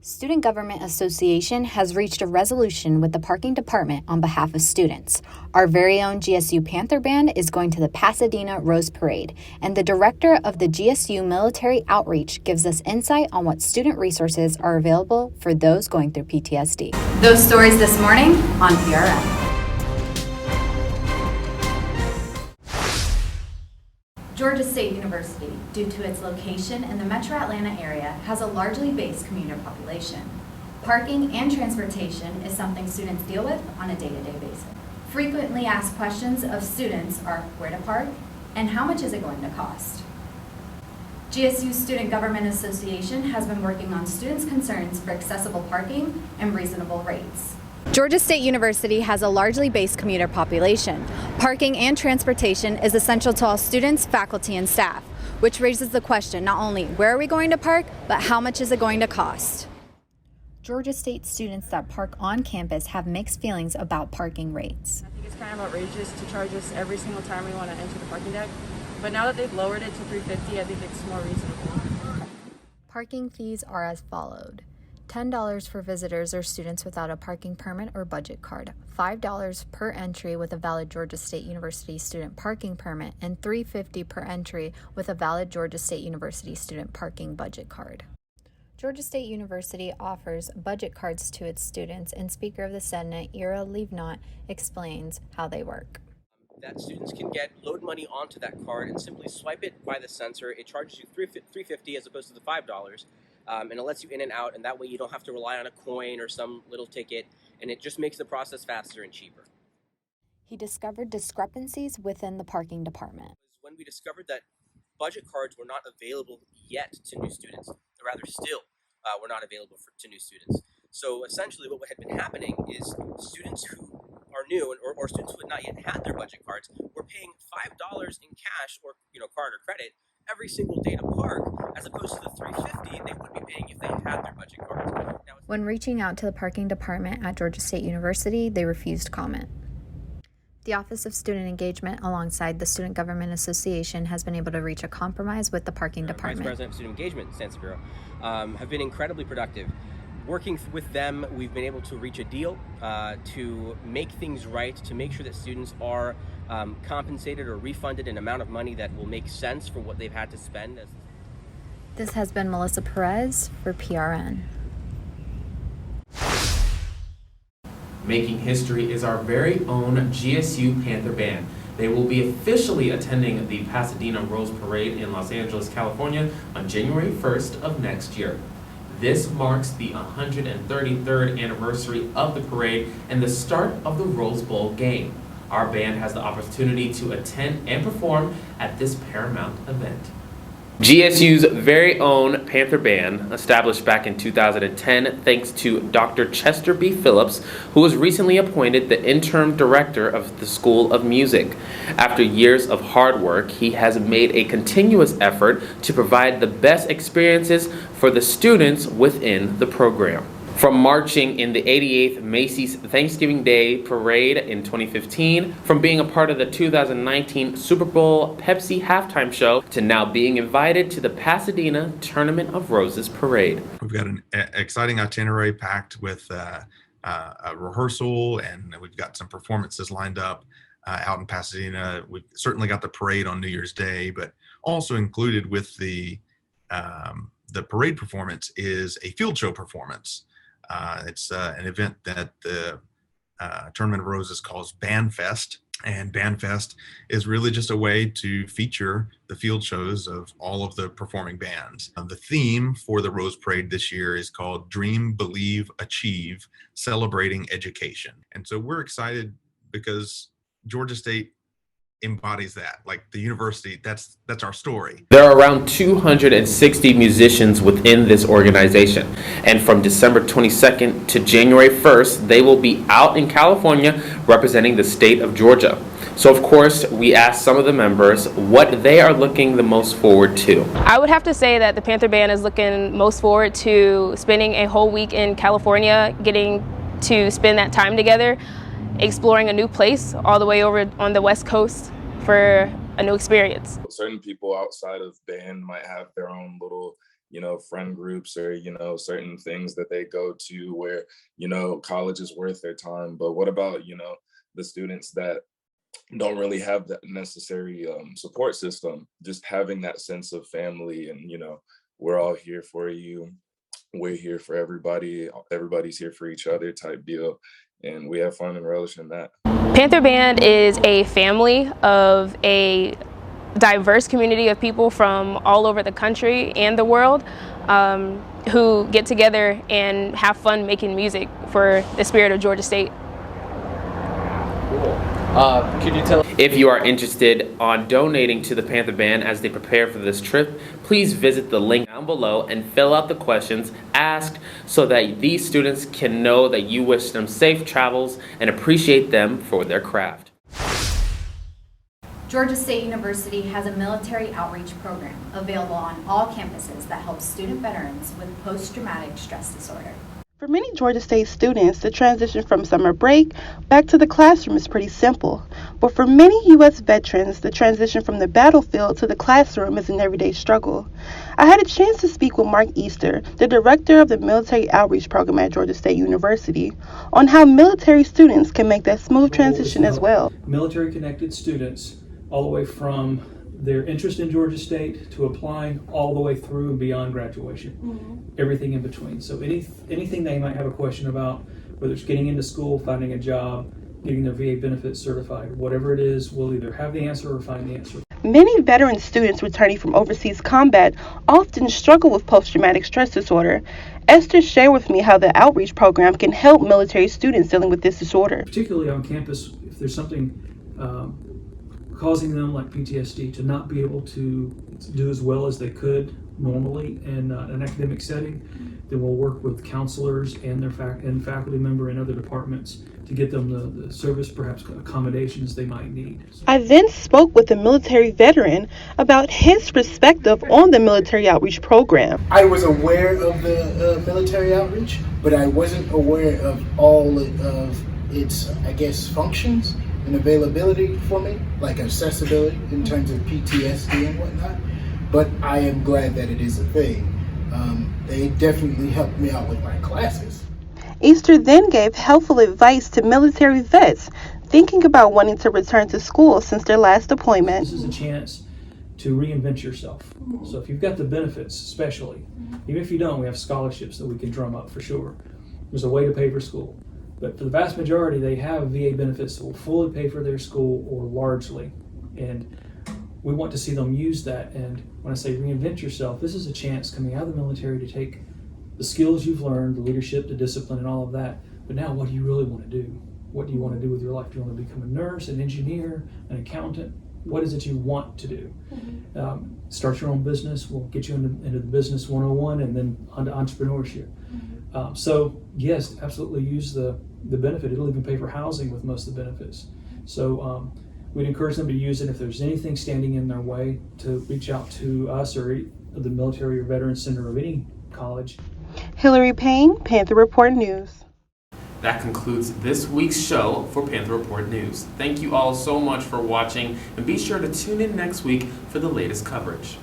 Student Government Association has reached a resolution with the parking department on behalf of students. Our very own GSU Panther Band is going to the Pasadena Rose Parade, and the director of the GSU Military Outreach gives us insight on what student resources are available for those going through PTSD. Those stories this morning on PRN. Georgia State University, due to its location in the metro Atlanta area, has a largely based commuter population. Parking and transportation is something students deal with on a day-to-day basis. Frequently asked questions of students are where to park and how much is it going to cost. GSU Student Government Association has been working on students' concerns for accessible parking and reasonable rates. Georgia State University has a largely based commuter population. Parking and transportation is essential to all students, faculty, and staff, which raises the question not only where are we going to park, but how much is it going to cost? Georgia State students that park on campus have mixed feelings about parking rates. I think it's kind of outrageous to charge us every single time we want to enter the parking deck, but now that they've lowered it to $3.50, I think it's more reasonable. Parking fees are as followed. $10 for visitors or students without a parking permit or budget card, $5 per entry with a valid Georgia State University student parking permit, and $3.50 per entry with a valid Georgia State University student parking budget card. Georgia State University offers budget cards to its students, and Speaker of the Senate, Ira Levenott, explains how they work. That students can load money onto that card and simply swipe it by the sensor. It charges you $3.50 as opposed to the $5. And it lets you in and out, and that way you don't have to rely on a coin or some little ticket, and it just makes the process faster and cheaper. He discovered discrepancies within the parking department. When we discovered that budget cards were not available yet to new students, or rather still were not available to new students. So essentially what had been happening is students who are new or students who had not yet had their budget cards were paying $5 in cash or card or credit every single day to park, as opposed to the $3.50 they would be paying if they had their budget cards. When reaching out to the parking department at Georgia State University, they refused comment. The Office of Student Engagement, alongside the Student Government Association, has been able to reach a compromise with the parking department. Vice President of Student Engagement, Stanton Bureau, have been incredibly productive. Working with them, we've been able to reach a deal to make things right, to make sure that students are compensated or refunded an amount of money that will make sense for what they've had to spend. This has been Melissa Perez for PRN. Making history is our very own GSU Panther Band. They will be officially attending the Pasadena Rose Parade in Los Angeles, California on January 1st of next year. This marks the 133rd anniversary of the parade and the start of the Rose Bowl game. Our band has the opportunity to attend and perform at this paramount event. GSU's very own Panther Band, established back in 2010 thanks to Dr. Chester B. Phillips, who was recently appointed the interim director of the School of Music. After years of hard work, he has made a continuous effort to provide the best experiences for the students within the program. From marching in the 88th Macy's Thanksgiving Day Parade in 2015, from being a part of the 2019 Super Bowl Pepsi halftime show, to now being invited to the Pasadena Tournament of Roses Parade. We've got an exciting itinerary packed with a rehearsal, and we've got some performances lined up out in Pasadena. We've certainly got the parade on New Year's Day, but also included with the parade performance is a field show performance. It's an event that the Tournament of Roses calls Band Fest, and Band Fest is really just a way to feature the field shows of all of the performing bands. The theme for the Rose Parade this year is called Dream, Believe, Achieve, Celebrating Education. And so we're excited because Georgia State embodies that, like the university. That's our story. There are around 260 musicians within this organization, and from December 22nd to January 1st, they will be out in California representing the state of Georgia. So of course, we asked some of the members what they are looking the most forward to. I would have to say that the Panther Band is looking most forward to spending a whole week in California, getting to spend that time together, exploring a new place all the way over on the West Coast for a new experience. Certain people outside of band might have their own little friend groups or, certain things that they go to where, college is worth their time. But what about, the students that don't really have that necessary support system? Just having that sense of family and, we're all here for you. We're here for everybody. Everybody's here for each other type deal. And we have fun and relish in that. Panther Band is a family of a diverse community of people from all over the country and the world who get together and have fun making music for the spirit of Georgia State. Could you tell if you are interested on donating to the Panther Band as they prepare for this trip? Please visit the link down below and fill out the questions asked so that these students can know that you wish them safe travels and appreciate them for their craft. Georgia State University has a military outreach program available on all campuses that helps student veterans with post-traumatic stress disorder. For many Georgia State students, the transition from summer break back to the classroom is pretty simple. But for many U.S. veterans, the transition from the battlefield to the classroom is an everyday struggle. I had a chance to speak with Mark Easter, the director of the Military Outreach Program at Georgia State University, on how military students can make that smooth transition as well. Military-connected students, all the way from their interest in Georgia State to applying all the way through and beyond graduation, everything in between. So anything they might have a question about, whether it's getting into school, finding a job, getting their VA benefits certified, whatever it is, we'll either have the answer or find the answer. Many veteran students returning from overseas combat often struggle with post-traumatic stress disorder. Esther shared with me how the outreach program can help military students dealing with this disorder. Particularly on campus, if there's something causing them, like PTSD, to not be able to do as well as they could normally in an academic setting, then we'll work with counselors and their faculty member in other departments to get them the service, perhaps accommodations they might need. I then spoke with a military veteran about his perspective on the military outreach program. I was aware of the military outreach, but I wasn't aware of all of its, functions and availability for me, like accessibility in terms of PTSD and whatnot. But I am glad that it is a thing. They definitely helped me out with my classes. Easter then gave helpful advice to military vets thinking about wanting to return to school since their last deployment. This is a chance to reinvent yourself. So if you've got the benefits, especially, even if you don't, we have scholarships that we can drum up for sure. There's a way to pay for school. But for the vast majority, they have VA benefits that will fully pay for their school or largely. And we want to see them use that. And when I say reinvent yourself, this is a chance coming out of the military to take the skills you've learned, the leadership, the discipline, and all of that. But now, what do you really want to do? What do you want to do with your life? Do you want to become a nurse, an engineer, an accountant? What is it you want to do? Start your own business. We'll get you into the business 101 and then onto entrepreneurship. So yes, absolutely use the benefit. It'll even pay for housing with most of the benefits. So we'd encourage them to use it. If there's anything standing in their way, to reach out to us or the Military or Veterans Center of any college. Hillary Payne, Panther Report News. That concludes this week's show for Panther Report News. Thank you all so much for watching, and be sure to tune in next week for the latest coverage.